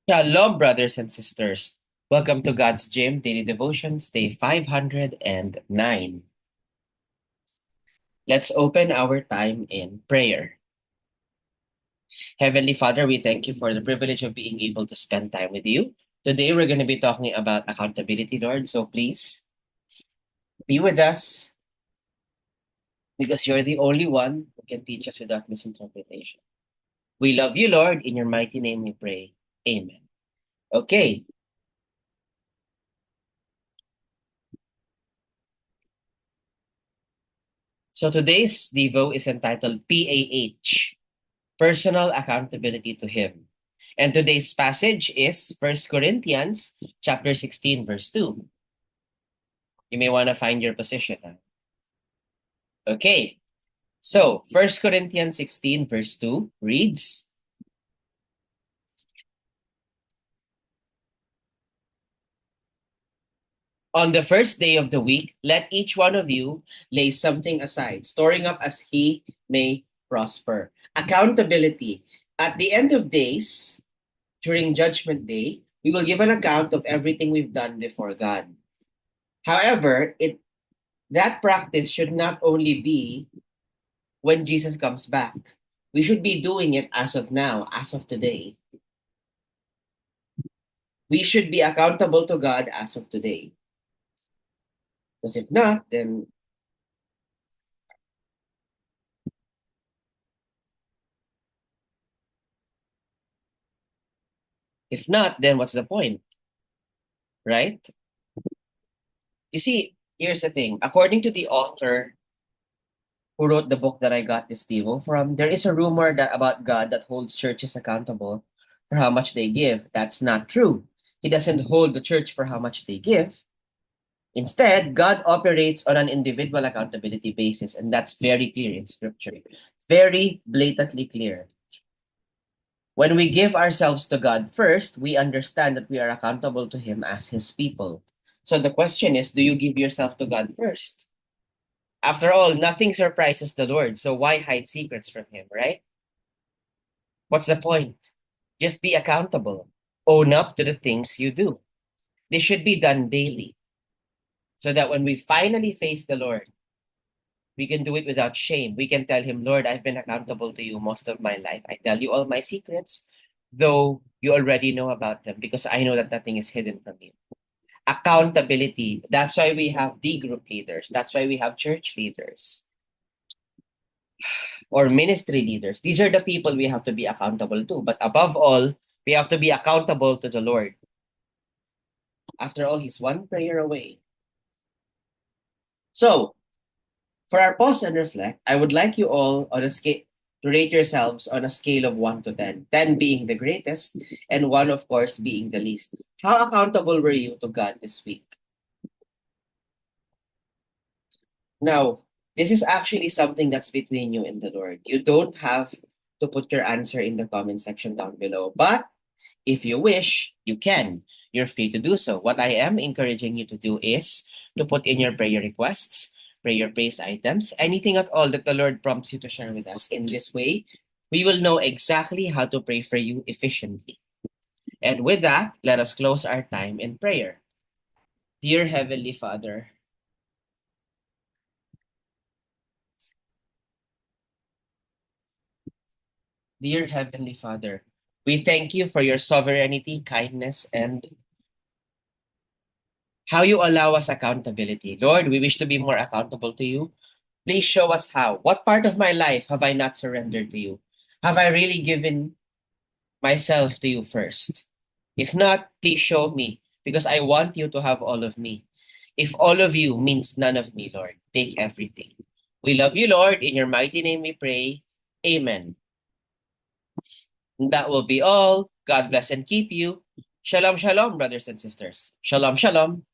Shalom, brothers and sisters. Welcome to God's Gym Daily Devotions, day 509. Let's open our time in prayer. Heavenly Father, we thank you for the privilege of being able to spend time with you. Today, we're going to be talking about accountability, Lord. So please be with us because you're the only one who can teach us without misinterpretation. We love you, Lord. In your mighty name we pray. Amen. Okay, so today's Devo is entitled PAH. Personal accountability to him. And today's passage is 1 Corinthians chapter 16, verse 2. You may want to find your position. Okay, so 1 Corinthians 16, verse 2 reads, "On the first day of the week, let each one of you lay something aside, storing up as he may prosper." Accountability. At the end of days, during Judgment Day, we will give an account of everything we've done before God. However, that practice should not only be when Jesus comes back. We should be doing it as of now, as of today. We should be accountable to God as of today. Because if not, then what's the point? Right? You see, here's the thing. According to the author who wrote the book that I got this devo from, there is a rumor that about God that holds churches accountable for how much they give. That's not true. He doesn't hold the church for how much they give. Instead, God operates on an individual accountability basis, and that's very clear in Scripture. Very blatantly clear. When we give ourselves to God first, we understand that we are accountable to Him as His people. So the question is, do you give yourself to God first? After all, nothing surprises the Lord, so why hide secrets from Him, right? What's the point? Just be accountable. Own up to the things you do. They should be done daily, so that when we finally face the Lord, we can do it without shame. We can tell him, Lord, I've been accountable to you most of my life. I tell you all my secrets, though you already know about them because I know that nothing is hidden from you. Accountability. That's why we have D group leaders. That's why we have church leaders or ministry leaders. These are the people we have to be accountable to. But above all, we have to be accountable to the Lord. After all, He's one prayer away. So, for our pause and reflect, I would like you all on a scale to rate yourselves on a scale of 1 to 10. 10 being the greatest, and 1, of course, being the least. How accountable were you to God this week? Now, this is actually something that's between you and the Lord. You don't have to put your answer in the comment section down below. But if you wish, you can. You're free to do so. What I am encouraging you to do is to put in your prayer requests, prayer praise items, anything at all that the Lord prompts you to share with us. In this way, we will know exactly how to pray for you efficiently. And with that, let us close our time in prayer. Dear Heavenly Father, dear Heavenly Father, we thank you for your sovereignty, kindness, and how you allow us accountability. Lord, we wish to be more accountable to you. Please show us how. What part of my life have I not surrendered to you? Have I really given myself to you first? If not, please show me, because I want you to have all of me. If all of you means none of me, Lord, take everything. We love you, Lord. In your mighty name we pray. Amen. And that will be all. God bless and keep you. Shalom, shalom, brothers and sisters. Shalom, shalom.